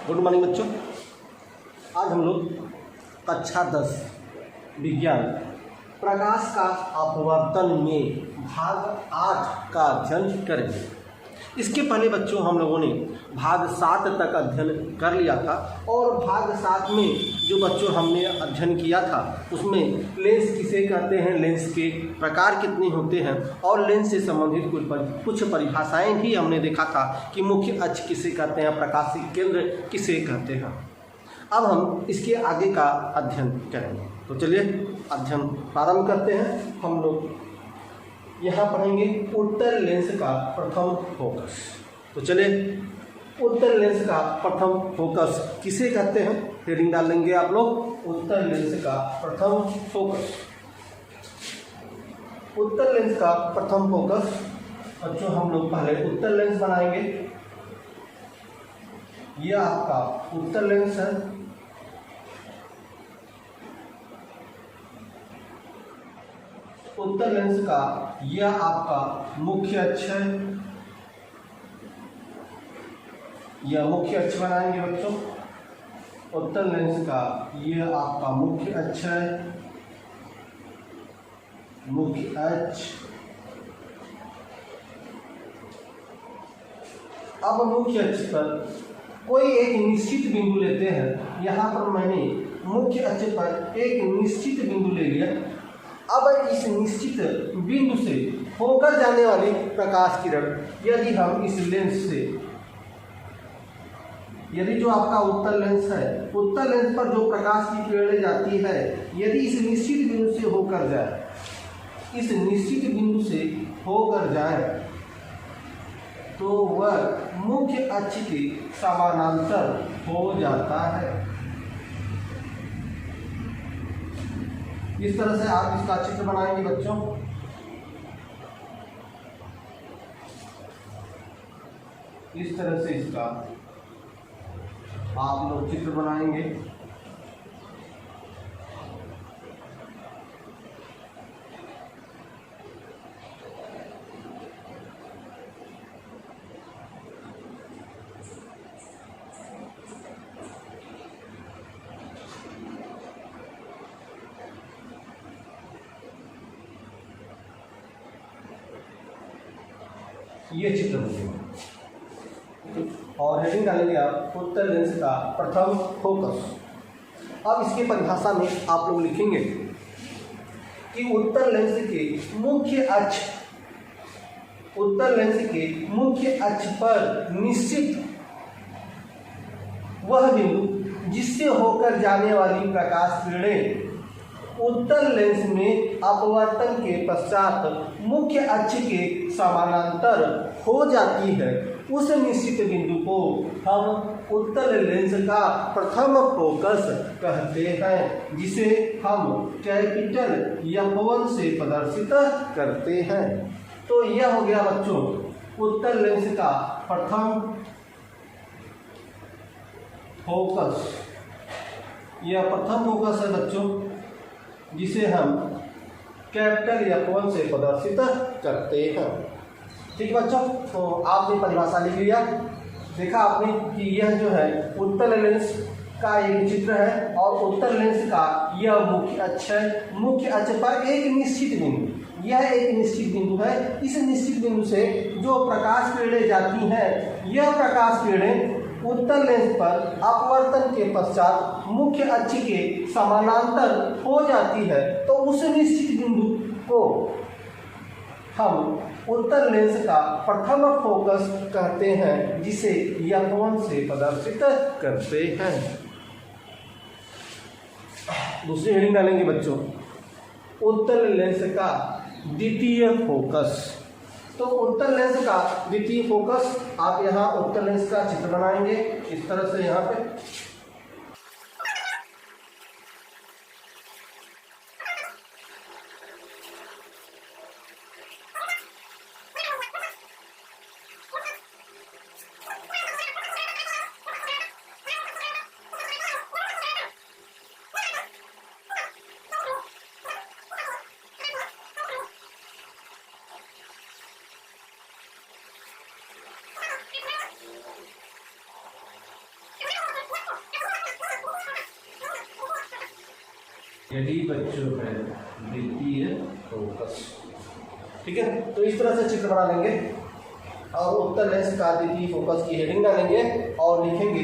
Good morning बच्चों। आज हम लोग कक्षा 10 विज्ञान प्रकाश का अपवर्तन में भाग 8 का अध्ययन करेंगे। इसके पहले बच्चों हम लोगों ने भाग 7 तक अध्ययन कर लिया था और भाग 7 में जो बच्चों हमने अध्ययन किया था उसमें लेंस किसे कहते हैं, लेंस के प्रकार कितने होते हैं और लेंस से संबंधित कुछ परिभाषाएं भी हमने देखा था कि मुख्य अक्ष किसे कहते हैं, प्रकाशीय केंद्र किसे कहते हैं। अब हम इसके आगे का अध्ययन करेंगे। तो चलिए अध्ययन प्रारंभ करते हैं। हम लोग यहाँ पढ़ेंगे उत्तर लेंस का प्रथम फोकस। तो चलिए उत्तर लेंस का प्रथम फोकस किसे कहते हैं, हेडिंग डाल लेंगे आप लोग, उत्तर लेंस का प्रथम फोकस। उत्तर लेंस का प्रथम फोकस बच्चों हम लोग पहले उत्तर लेंस बनाएंगे। यह आपका उत्तर लेंस है। उत्तर लेंस का यह आपका मुख्य अक्ष है। यह मुख्य अक्ष बनाएंगे बच्चों। उत्तर लेंस का यह आपका मुख्य अक्ष है, मुख्य अक्ष। अब मुख्य अक्ष पर कोई एक निश्चित बिंदु लेते हैं। यहाँ पर मैंने मुख्य अक्ष पर एक निश्चित बिंदु ले लिया। अब इस निश्चित बिंदु से होकर जाने वाली प्रकाश किरण यदि हम इस लेंस से, यदि जो आपका उत्तर लेंस है, उत्तर लेंस पर जो प्रकाश की किरणें जाती है यदि इस निश्चित बिंदु से होकर जाए, इस निश्चित बिंदु से होकर जाए तो वह मुख्य अक्ष के समानांतर हो जाता है। इस तरह से आप इसका चित्र बनाएंगे बच्चों। इस तरह से इसका आप लोग चित्र बनाएंगे। ये चित्र बनेगा और हेडिंग डालेंगे आप उत्तर लेंस का प्रथम फोकस। अब इसकी परिभाषा में आप लोग लिखेंगे कि उत्तर लेंस के मुख्य अक्ष, उत्तर लेंस के मुख्य अक्ष पर निश्चित वह बिंदु जिससे होकर जाने वाली प्रकाश किरणें उत्तर लेंस में अपवर्तन के पश्चात मुख्य अक्ष के समानांतर हो जाती है, उस निश्चित बिंदु को हम उत्तर लेंस का प्रथम फोकस कहते हैं, जिसे हम कैपिटल F1 से प्रदर्शित करते हैं। तो यह हो गया बच्चों उत्तर लेंस का प्रथम फोकस। यह प्रथम फोकस है बच्चों, जिसे हम कैपिटल F1 से प्रदर्शित करते हैं। ठीक बच्चों, तो आपने परिभाषा लिख लिया। देखा आपने कि यह जो है उत्तर लेंस का एक चित्र है और उत्तर लेंस का यह मुख्य अक्ष है। मुख्य अक्ष पर एक निश्चित बिंदु, यह एक निश्चित बिंदु है। इस निश्चित बिंदु से जो प्रकाश किरणें जाती हैं, यह प्रकाश किरणें उत्तर लेंस पर अपवर्तन के पश्चात मुख्य अक्ष के समानांतर हो जाती है। तो उस निश्चित बिंदु को हम उत्तर लेंस का प्रथम फोकस कहते हैं, जिसे F1 से प्रदर्शित करते हैं। दूसरी हेडिंग डालेंगे बच्चों उत्तर लेंस का द्वितीय फोकस। तो उत्तर लेंस का द्वितीय फोकस, आप यहाँ उत्तर लेंस का चित्र बनाएंगे इस तरह से। यहाँ पे यही बच्चों है द्वितीय फोकस। ठीक है, तो इस तरह से चित्र बना लेंगे और उत्तर लेंस का द्वितीय फोकस की हेडिंग डालेंगे और लिखेंगे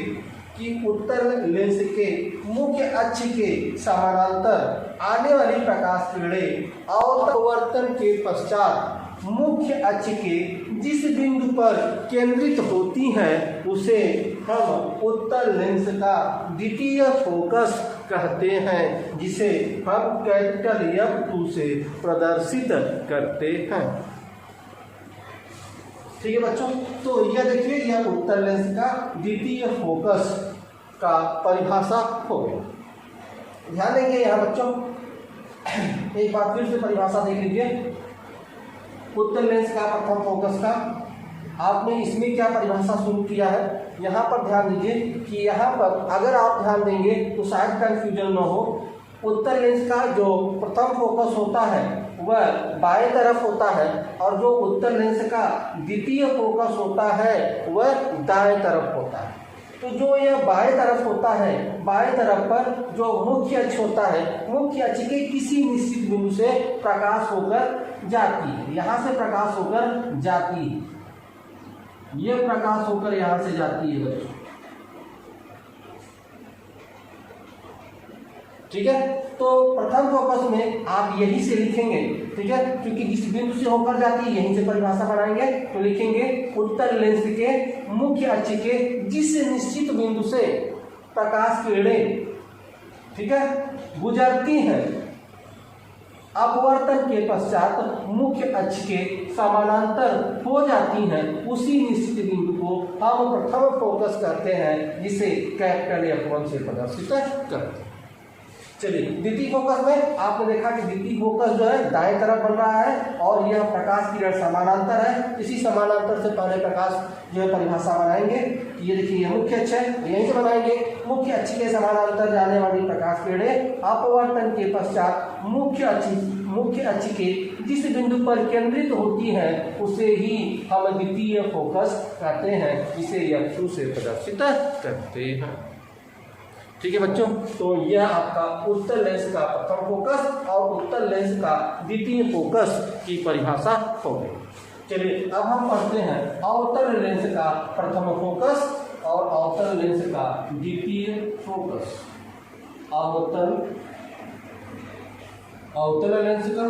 कि उत्तर लेंस के मुख्य अक्ष के समानांतर आने वाली प्रकाश किरणें और अपवर्तन के पश्चात मुख्य अक्ष के जिस बिंदु पर केंद्रित होती हैं उसे हम उत्तर लेंस का द्वितीय फोकस कहते हैं, जिसे हम कैपिटल F2 से प्रदर्शित करते हैं। ठीक है बच्चों, तो यह देखिए यह उत्तर लेंस का द्वितीय फोकस का परिभाषा हो गया। ध्यान देंगे यहाँ बच्चों, एक बार फिर से परिभाषा देख लीजिए। उत्तर लेंस का प्रथम फोकस का आपने इसमें क्या परिभाषा शुरू किया है, यहाँ पर ध्यान दीजिए कि यहाँ पर अगर आप ध्यान देंगे तो शायद कंफ्यूजन न हो। उत्तर लेंस का जो प्रथम फोकस होता है वह बाएं तरफ होता है और जो उत्तर लेंस का द्वितीय फोकस होता है वह दाएं तरफ होता है। तो जो यह बाएं तरफ होता है, बाएं तरफ पर जो मुख्य अक्ष होता है, मुख्य अक्ष के किसी निश्चित बिंदु से प्रकाश होकर जाती है, यहाँ से प्रकाश होकर जाती है, ये प्रकाश होकर यहाँ से जाती है बच्चों। ठीक है, तो प्रथम फोकस में आप यही से लिखेंगे। ठीक है, क्योंकि जिस बिंदु से होकर जाती है यहीं से परिभाषा बनाएंगे तो लिखेंगे उत्तर लेंस के मुख्य अक्ष के जिस निश्चित बिंदु से प्रकाश किरणें, ठीक है, गुजरती हैं, अपवर्तन के पश्चात मुख्य अक्ष के समानांतर हो जाती हैं, उसी निश्चित बिंदु को हम प्रथम फोकस कहते हैं, जिसे कैपिटल F1 से प्रदर्शित करते हैं। चलिए, द्वितीय फोकस में आपने देखा कि द्वितीय फोकस जो है दाएं तरफ बन रहा है और यह प्रकाश किरण समानांतर है। इसी समानांतर से पहले प्रकाश जो है परिभाषा बनाएंगे। ये देखिए ये मुख्य अक्ष है, यहीं से बनाएंगे। मुख्य अक्ष के समानांतर जाने वाली प्रकाश किरणें अपवर्तन के पश्चात मुख्य अक्ष के जिस बिंदु पर केंद्रित होती हैं उसे ही हम द्वितीय फोकस कहते हैं, जिसे F2 से प्रदर्शित करते हैं। ठीक है बच्चों, तो यह आपका उत्तर लेंस का प्रथम फोकस और उत्तर लेंस का द्वितीय फोकस की परिभाषा हो गई। चलिए अब हम पढ़ते हैं अवतल लेंस का प्रथम फोकस और अवतल लेंस का द्वितीय फोकस। अवतल लेंस का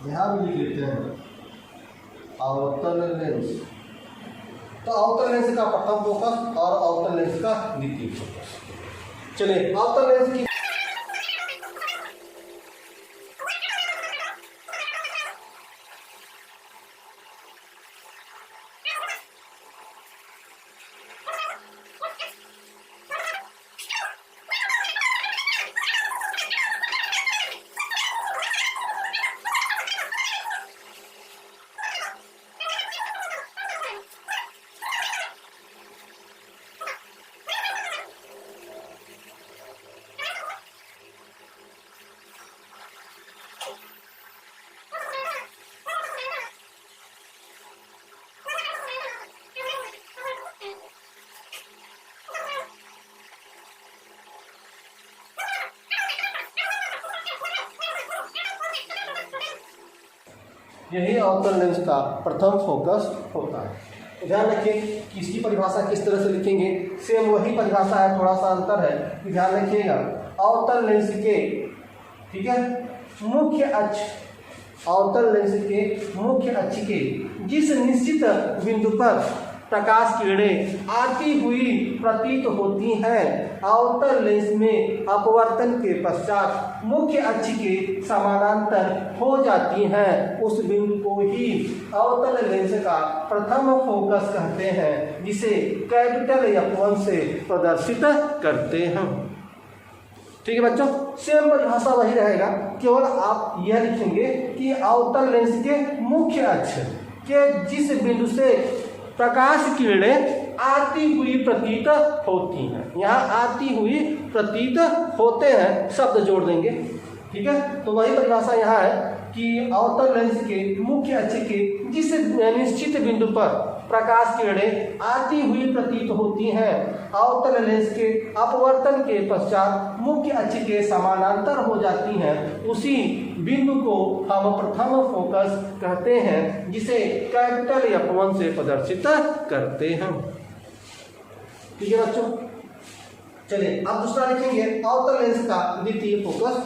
ध्यान लिख लेते हैं, अवतल लेंस। तो अवतल लेंस का प्रथम फोकस और अवतल लेंस का द्वितीय फोकस। चलिए अवतल लेंस की यही अवतल लेंस का प्रथम फोकस होता है। ध्यान रखिए कि इसकी परिभाषा किस तरह से लिखेंगे, सेम वही परिभाषा है, थोड़ा सा अंतर है। ध्यान रखिएगा, अवतल लेंस के, ठीक है, मुख्य अक्ष, अवतल लेंस के मुख्य अक्ष के जिस निश्चित बिंदु पर प्रकाश किरणें आती हुई प्रतीत होती हैं, अवतल लेंस में अपवर्तन के पश्चात मुख्य अक्ष के समानांतर हो जाती हैं, उस बिंदु को ही अवतल लेंस का प्रथम फोकस कहते हैं, जिसे कैपिटल F1 से प्रदर्शित करते हैं। ठीक है बच्चों, सेम परिभाषा वही रहेगा, केवल आप यह लिखेंगे कि अवतल लेंस के मुख्य अक्ष के जिस बिंदु से प्रकाश किरणें आती हुई प्रतीत होती हैं, यहाँ आती हुई प्रतीत होते हैं शब्द जोड़ देंगे। ठीक है, तो वही परिभाषा यहाँ है कि अवतल लेंस के मुख्य अक्ष के जिस निश्चित बिंदु पर प्रकाश किरणें आती हुई प्रतीत होती हैं, अवतल लेंस के अपवर्तन के पश्चात मुख्य अक्ष के समानांतर हो जाती हैं, उसी बिंदु को हम प्रथम फोकस कहते हैं, जिसे कैपिटल F1 से प्रदर्शित करते हैं। ठीक है बच्चों, चलिए अब दूसरा लिखेंगे अवतल लेंस का द्वितीय फोकस।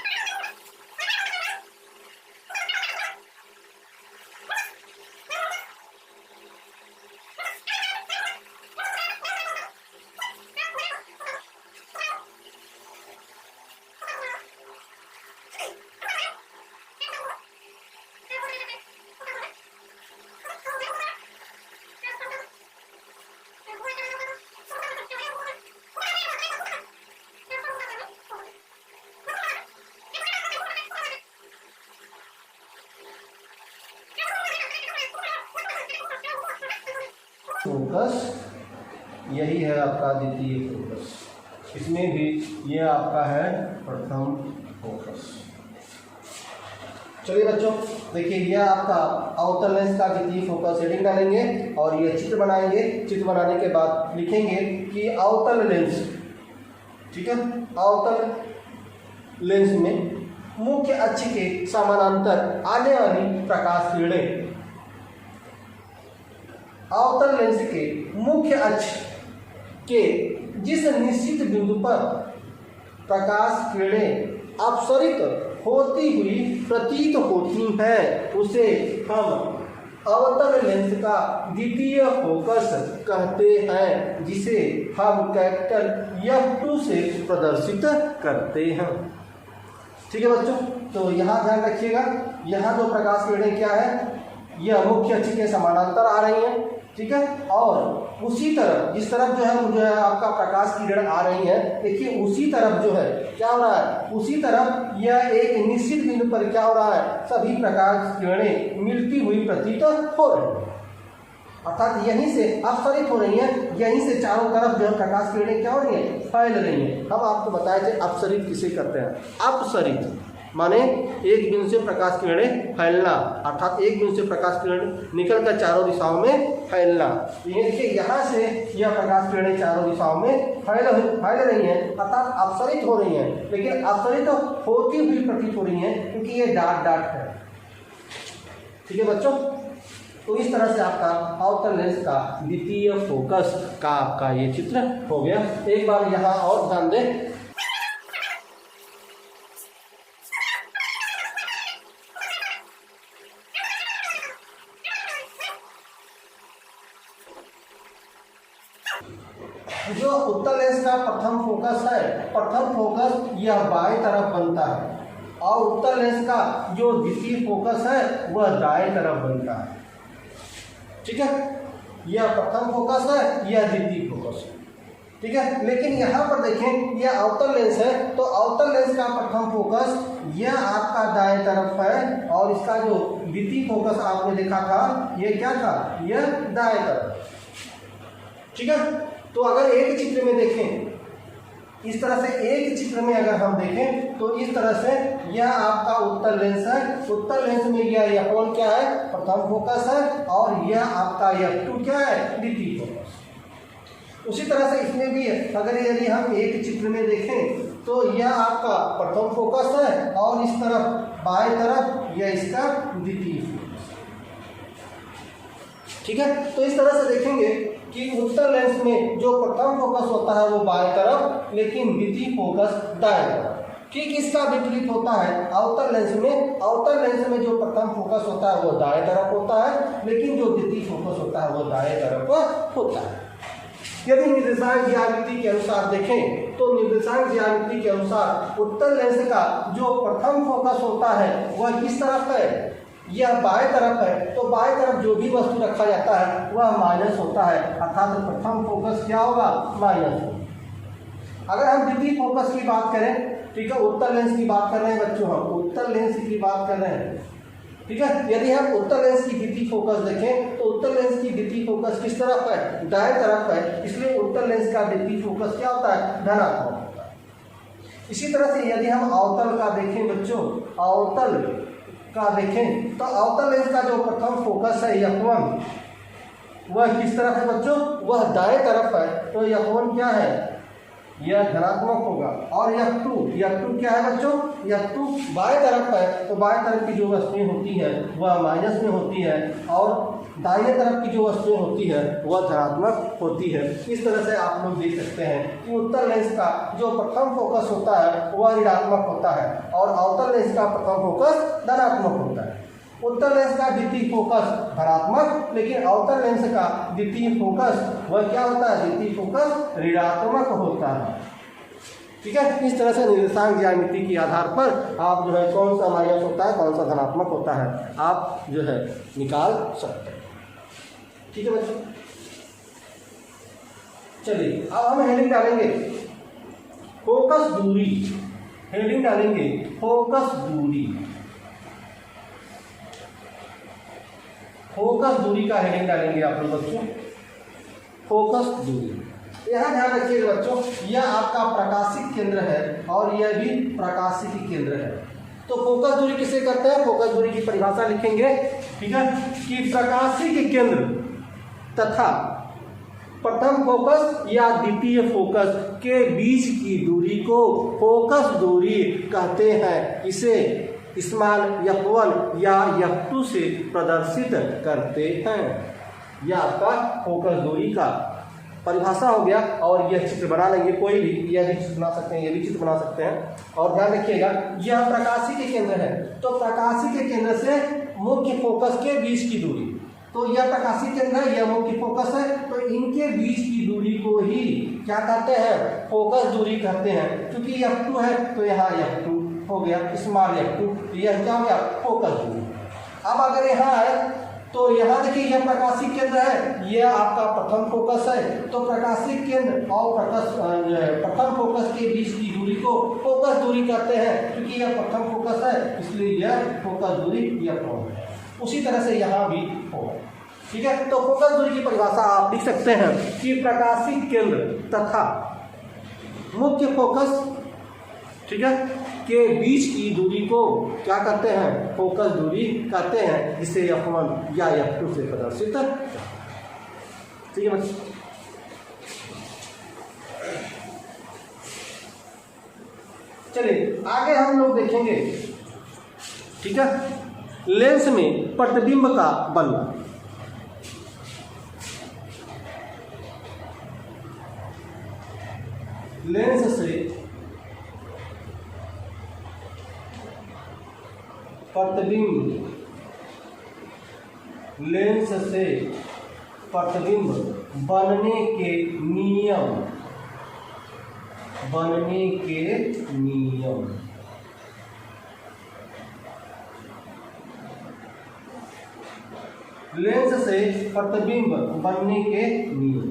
फोकस यही है आपका द्वितीय फोकस, इसमें भी ये आपका है प्रथम फोकस। चलिए बच्चों देखिए, यह आपका अवतल लेंस का द्वितीय फोकस हेडिंग डालेंगे और ये चित्र बनाएंगे। चित्र बनाने के बाद लिखेंगे कि अवतल लेंस, ठीक है, अवतल लेंस में मुख्य अक्ष के समानांतर आने वाली प्रकाश किरणें, अवतल लेंस के मुख्य अक्ष के जिस निश्चित बिंदु पर प्रकाश किरणें अपसरित होती हुई प्रतीत होती हैं, उसे हम अवतल लेंस का द्वितीय फोकस कहते हैं, जिसे हम कैपिटल F2 से प्रदर्शित करते हैं। ठीक है बच्चों, तो यहाँ ध्यान रखिएगा, यहाँ जो प्रकाश किरणें क्या है, यह मुख्य अक्ष के समानांतर आ रही हैं, ठीक है, और उसी तरफ जिस तरफ जो है आपका प्रकाश की किरण आ रही है, देखिए उसी तरफ जो है क्या हो रहा है, उसी तरफ यह एक निश्चित बिंदु पर क्या हो रहा है, सभी प्रकाश किरणें मिलती हुई प्रतीत हो रही है, अर्थात यहीं से अपसरित हो रही हैं, यहीं से चारों तरफ जो है प्रकाश किरणें क्या हो रही हैं, फैल रही हैं। हम आपको बताए थे अपसरित किसे करते हैं, अपसरित माने एक बिंदु से प्रकाश किरणें फैलना, अर्थात एक बिंदु से प्रकाश किरण निकलकर चारों दिशाओं में फैलना। ये देखिए यहाँ से यह प्रकाश किरणें चारों दिशाओं में फैल रही हैं, अर्थात अपसरित हो रही हैं, लेकिन अपसरित होती हुई प्रतीत हो रही हैं क्योंकि ये डाट है। ठीक है बच्चों, तो इस तरह से आपका अवतल लेंस का द्वितीय फोकस का आपका ये चित्र हो गया। एक बार यहाँ और ध्यान दें, जो उत्तल लेंस का प्रथम फोकस है, प्रथम फोकस यह बाएं तरफ बनता है, और उत्तल लेंस का जो द्वितीय फोकस है वह दाएं तरफ बनता है। ठीक है, यह प्रथम फोकस है, यह द्वितीय फोकस है। ठीक है, लेकिन यहाँ पर देखें यह अवतल लेंस है, तो अवतल लेंस का प्रथम फोकस यह आपका दाएं तरफ है, और इसका जो द्वितीय फोकस आपने देखा था यह क्या था, यह दाएं तरफ। ठीक है, तो अगर एक चित्र में देखें, इस तरह से एक चित्र में अगर हम देखें तो इस तरह से यह आपका उत्तल लेंस है, उत्तल लेंस में यह F1 क्या है, प्रथम फोकस है, और यह आपका F2 क्या है, द्वितीय फोकस। उसी तरह से इसमें भी अगर यदि हम एक चित्र में देखें तो यह आपका प्रथम फोकस है, और इस तरफ बाएं तरफ यह इसका द्वितीय फोकस। ठीक है, तो इस तरह से देखेंगे कि उत्तल लेंस में जो प्रथम फोकस होता है वो बाएं तरफ, लेकिन द्वितीय फोकस दाएं तरफ। ठीक इसका विपरीत होता है अवतल लेंस में, अवतल लेंस में जो प्रथम फोकस होता है वो दाएं तरफ होता है, लेकिन जो द्वितीय फोकस होता है वो दाएं तरफ होता है। यदि निर्देशांक ज्यामिति के अनुसार देखें तो निर्देशांक ज्यामिति के अनुसार उत्तल लेंस का जो प्रथम फोकस होता है वह किस तरफ है, यह बाएं तरफ है, तो बाएं तरफ जो भी वस्तु रखा जाता है वह माइनस होता है, अर्थात प्रथम फोकस क्या होगा, माइनस होगा। अगर हम द्वितीय फोकस की बात करें, ठीक है, उत्तल लेंस की बात कर रहे हैं बच्चों, हम उत्तल लेंस की बात कर रहे हैं। ठीक है, यदि हम उत्तल लेंस की द्वितीय फोकस देखें तो उत्तल लेंस की द्वितीय फोकस किस तरफ है, दाएं तरफ है, इसलिए उत्तल लेंस का द्वितीय फोकस क्या होता है, धनात्मक होता है। इसी तरह से यदि हम अवतल का देखें बच्चों, अवतल का देखें तो अवतल लेंस का जो प्रथम फोकस है F1, वह किस तरफ है बच्चों? वह दाएं तरफ है। तो F1 क्या है? यह धनात्मक होगा। और F2 क्या है बच्चों? F2 बाएं तरफ है। तो बाएं तरफ की जो वस्तुएं होती है वह माइनस में होती है और दाहिने तरफ की जो वस्तुएं होती है वह धनात्मक होती है। इस तरह से आप लोग देख सकते हैं कि उत्तल लेंस का जो प्रथम फोकस होता है वह ऋणात्मक होता है और अवतल लेंस का प्रथम फोकस धनात्मक होता है। उत्तल लेंस का द्वितीय फोकस धनात्मक, लेकिन अवतल लेंस का द्वितीय फोकस वह क्या होता है? द्वितीय फोकस ऋणात्मक होता है। ठीक है, इस तरह से निर्देशांक ज्यामिति के आधार पर आप जो है कौन सा माइनस होता है कौन सा धनात्मक होता है आप जो है निकाल सकते हैं। ठीक है बच्चों, चलिए अब हम हेडिंग डालेंगे फोकस दूरी। हेडिंग डालेंगे फोकस दूरी। फोकस दूरी का हेडिंग डालेंगे आप लोग बच्चों, फोकस दूरी। यहाँ ध्यान रखिएगा बच्चों, यह आपका प्रकाशिक केंद्र है और यह भी प्रकाशिकी केंद्र है। तो फोकस दूरी किसे कहते हैं? फोकस दूरी की परिभाषा लिखेंगे, ठीक है, कि प्रकाशिक केंद्र तथा प्रथम फोकस या द्वितीय फोकस के बीच की दूरी को फोकस दूरी कहते हैं। इसे स्मॉल F1 या F2 से प्रदर्शित करते हैं। यह आपका फोकस दूरी का परिभाषा हो गया। और यह चित्र बना लेंगे, कोई भी यह भी चित्र बना सकते हैं, यह भी चित्र बना सकते हैं। और ध्यान रखिएगा यह प्रकाशिकी केंद्र है। तो प्रकाशिकी केंद्र से मुख्य फोकस के बीच की दूरी, तो यह प्रकाशिकी केंद्र है, यह मुख्य फोकस है, तो इनके बीच की दूरी को ही क्या कहते हैं? फोकस दूरी कहते हैं। क्योंकि F2 है तो यहाँ F2 हो गया, स्मॉल F2, यह क्या हो गया? फोकस दूरी। अब अगर यहाँ है तो यहाँ देखिए यह प्रकाशिक केंद्र है, यह आपका प्रथम फोकस है। तो प्रकाशिक केंद्र और प्रथम फोकस के बीच की दूरी को फोकस दूरी कहते हैं। क्योंकि यह प्रथम फोकस है इसलिए यह फोकस दूरी यह है। उसी तरह से यहाँ भी होगा। ठीक है, तो फोकस दूरी की परिभाषा आप लिख सकते हैं कि प्रकाशिक केंद्र तथा मुख्य फोकस, ठीक है, के बीच की दूरी को क्या कहते हैं? फोकस दूरी कहते हैं, जिसे F1 या F2 से प्रदर्शित। ठीक है बच्चों, चलिए आगे हम लोग देखेंगे, ठीक है, लेंस में प्रतिबिंब का बनना। लेंस से प्रतिबिंब, लेंस से प्रतिबिंब बनने के नियम, बनने के नियम। लेंस से प्रतिबिंब बनने के नियम,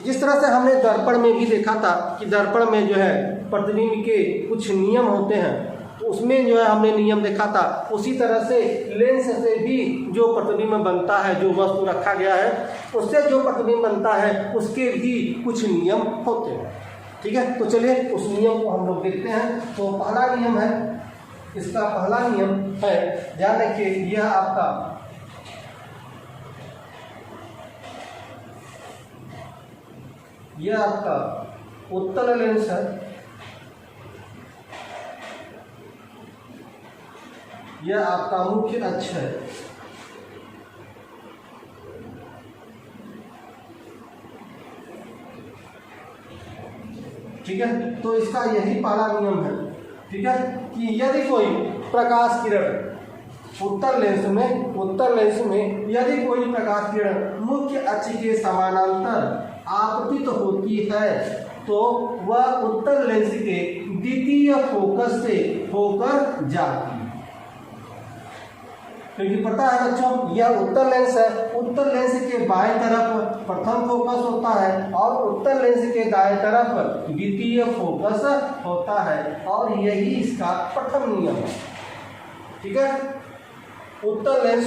जिस तरह से हमने दर्पण में भी देखा था कि दर्पण में जो है प्रतिबिंब के कुछ नियम होते हैं, तो उसमें जो है हमने नियम देखा था। उसी तरह से लेंस से भी जो प्रतिबिंब बनता है, जो वस्तु रखा गया है उससे जो प्रतिबिंब बनता है उसके भी कुछ नियम होते हैं। ठीक है, तो चलिए उस नियम को हम लोग देखते हैं। तो पहला नियम है, इसका पहला नियम है, ध्यान रखिए, यह आपका उत्तल लेंस है, यह आपका मुख्य अक्ष है। ठीक है, तो इसका यही पहला नियम है। ठीक है, कि यदि कोई प्रकाश किरण उत्तल लेंस में यदि कोई प्रकाश किरण मुख्य अक्ष के समानांतर आपतित होती है तो वह उत्तल लेंस के द्वितीय फोकस से होकर जाती है। क्योंकि पता है बच्चों, यह उत्तल लेंस है, उत्तल लेंस के बाएं तरफ प्रथम फोकस होता है और उत्तल लेंस के दाएं तरफ द्वितीय फोकस होता है, और यही इसका प्रथम नियम है। ठीक है, उत्तल लेंस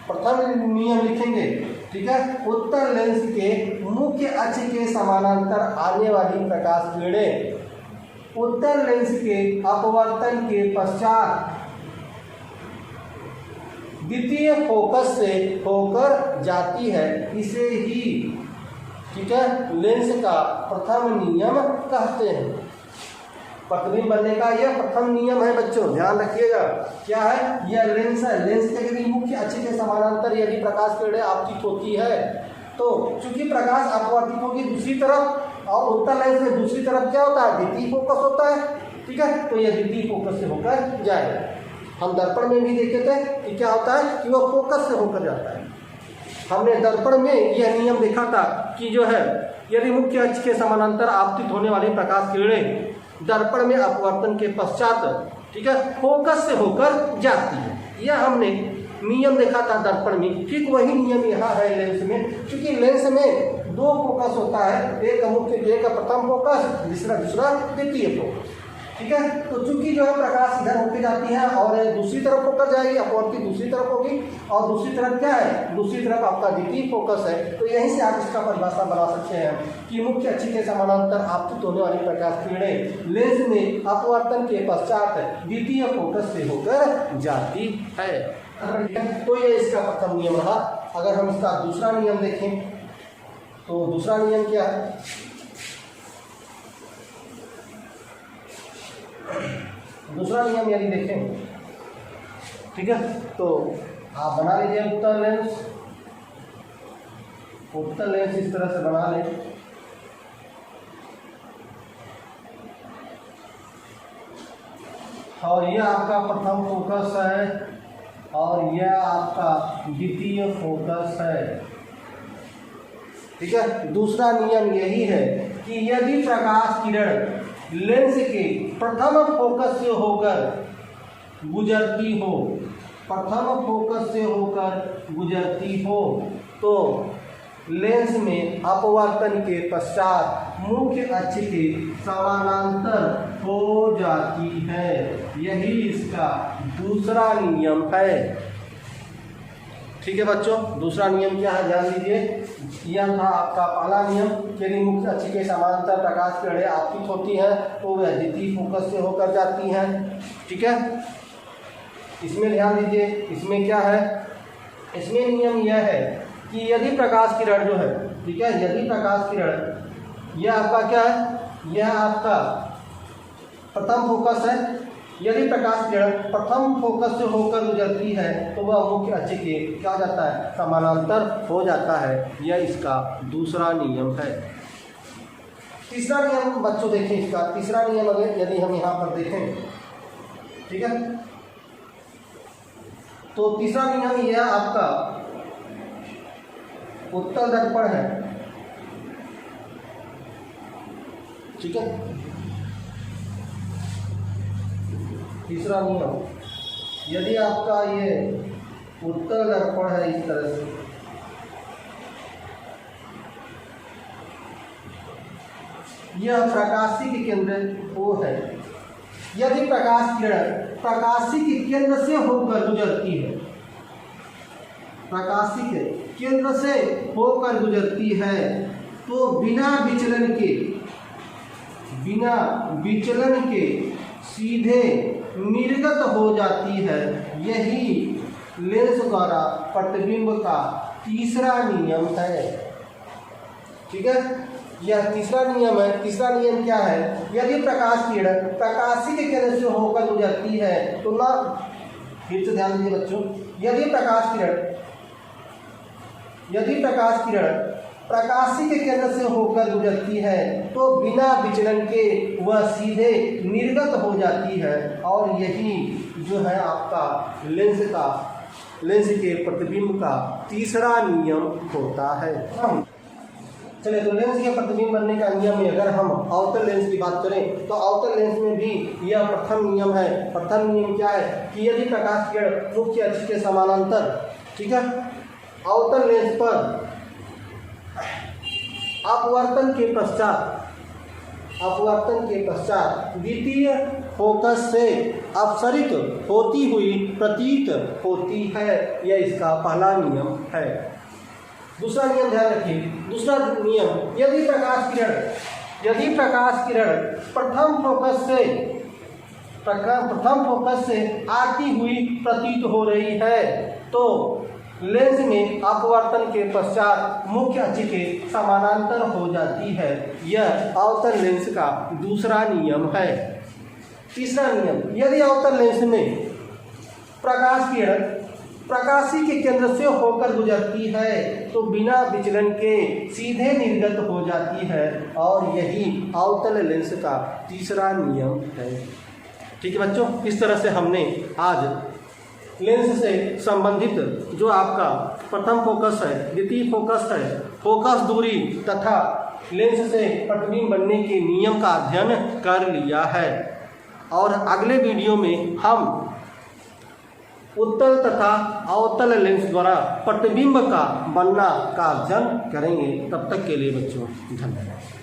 प्रथम नियम लिखेंगे। ठीक है, उत्तल लेंस के मुख्य अक्ष के समानांतर आने वाली प्रकाश किरणें उत्तल लेंस के अपवर्तन के पश्चात द्वितीय फोकस से होकर जाती है, इसे ही ठीक है लेंस का प्रथम नियम कहते हैं। प्रतिबिंब बनने का यह प्रथम नियम है बच्चों, ध्यान रखिएगा। क्या है? यह लेंस है। लेंस के यदि मुख्य अक्ष के समानांतर यदि प्रकाश किरणें आपतित होती है तो चूंकि प्रकाश अपवर्तित होगी दूसरी तरफ, और उत्तल लेंस में दूसरी तरफ क्या होता है? द्वितीय फोकस होता है, ठीक है। तो यह द्वितीय फोकस से होकर जाएगा। हम दर्पण में भी देखे थे कि क्या होता है कि वह फोकस से होकर जाता है। हमने दर्पण में यह नियम देखा था कि जो है यदि मुख्य अक्ष के समानांतर आपतित होने वाली प्रकाश किरणें दर्पण में अपवर्तन के पश्चात ठीक है फोकस से होकर जाती है, यह हमने नियम देखा था दर्पण में। ठीक वही नियम यहाँ है लेंस में, क्योंकि लेंस में दो फोकस होता है, एक मुख्य एक प्रथम फोकस, दूसरा द्वितीय फोकस, ठीक है। तो चूंकि जो है प्रकाश इधर होकर जाती है और दूसरी तरफ होकर जाएगी, अपवर्तित दूसरी तरफ होगी, और दूसरी तरफ क्या है? दूसरी तरफ आपका द्वितीय फोकस है। तो यहीं से आप इसका परिभाषा बना सकते हैं कि मुख्य अक्ष के समानांतर आपतित होने वाली प्रकाश किरणें लेंस में अपवर्तन के पश्चात द्वितीय फोकस से होकर जाती है। तो ये इसका प्रथम नियम रहा। अगर हम इसका दूसरा नियम देखें तो दूसरा नियम क्या है? दूसरा नियम यदि देखें, ठीक है, तो आप बना लीजिए उत्तल लेंस। उत्तल लेंस इस तरह से बना लें, और यह आपका प्रथम फोकस है और यह आपका द्वितीय फोकस है, ठीक है। दूसरा नियम यही है कि यदि प्रकाश किरण लेंस के प्रथम फोकस से होकर गुजरती हो, प्रथम फोकस से होकर गुजरती हो, तो लेंस में अपवर्तन के पश्चात मुख्य अक्ष के समानांतर हो जाती है। यही इसका दूसरा नियम है, ठीक है बच्चों। दूसरा नियम क्या है ध्यान दीजिए। यह था आपका पहला नियम, यदि मुख्य अक्ष के समानांतर प्रकाश किरणें आपतित होती हैं तो वह द्वितीय फोकस से होकर जाती हैं, ठीक है। इसमें ध्यान दीजिए, इसमें क्या है? इसमें नियम यह है कि यदि प्रकाश किरण जो है, ठीक है, यदि प्रकाश किरण यह आपका क्या है? यह आपका प्रथम फोकस है। यदि प्रकाश किरण प्रथम फोकस से होकर गुजरती है तो वह मुख्य अक्ष के क्या हो जाता है? समानांतर हो जाता है। यह इसका दूसरा नियम है। तीसरा नियम बच्चों देखें, इसका तीसरा नियम अगर यदि हम यहाँ पर देखें, ठीक है, तो तीसरा नियम यह आपका उत्तल दर्पण है, ठीक है। तीसरा नियम, यदि आपका ये उत्तल दर्पण है इस तरह से, यह प्रकाशिक केंद्र वो है। यदि प्रकाश किरण प्रकाशिक केंद्र से होकर गुजरती है, प्रकाशिक केंद्र से होकर गुजरती है, तो बिना विचलन के सीधे निर्गत हो जाती है। यही लेंस द्वारा प्रतिबिंब का तीसरा नियम है, ठीक है। यह तीसरा नियम है। तीसरा नियम क्या है? यदि प्रकाश किरण प्रकाशिक केंद्र से होकर गुजरती है तो ना, फिर से ध्यान दीजिए बच्चों, यदि प्रकाश किरण प्रकाशिक केंद्र से होकर गुजरती है तो बिना विचलन के वह सीधे निर्गत हो जाती है, और यही जो है आपका लेंस के प्रतिबिंब का तीसरा नियम होता है। चलिए, तो लेंस के प्रतिबिंब बनने का नियम में अगर हम अवतल लेंस की बात करें तो अवतल लेंस में भी यह प्रथम नियम है। प्रथम नियम क्या है कि यदि प्रकाश किरण मुख्य अक्ष के समानांतर, ठीक है, अवतल लेंस पर अपवर्तन के पश्चात द्वितीय फोकस से अपसरित होती हुई प्रतीत होती है, यह इसका पहला नियम है। दूसरा नियम ध्यान रखिए। दूसरा नियम, यदि प्रकाश किरण प्रथम फोकस से आती हुई प्रतीत हो रही है तो लेंस में अपवर्तन के पश्चात मुख्य अक्ष के समानांतर हो जाती है। यह अवतल लेंस का दूसरा नियम है। तीसरा नियम, यदि अवतल लेंस में प्रकाश किरण प्रकाशी के केंद्र से होकर गुजरती है तो बिना विचलन के सीधे निर्गत हो जाती है, और यही अवतल लेंस का तीसरा नियम है। ठीक है बच्चों, इस तरह से हमने आज लेंस से संबंधित जो आपका प्रथम फोकस है, द्वितीय फोकस है, फोकस दूरी तथा लेंस से प्रतिबिंब बनने के नियम का अध्ययन कर लिया है। और अगले वीडियो में हम उत्तल तथा अवतल लेंस द्वारा प्रतिबिंब का बनना का अध्ययन करेंगे। तब तक के लिए बच्चों धन्यवाद।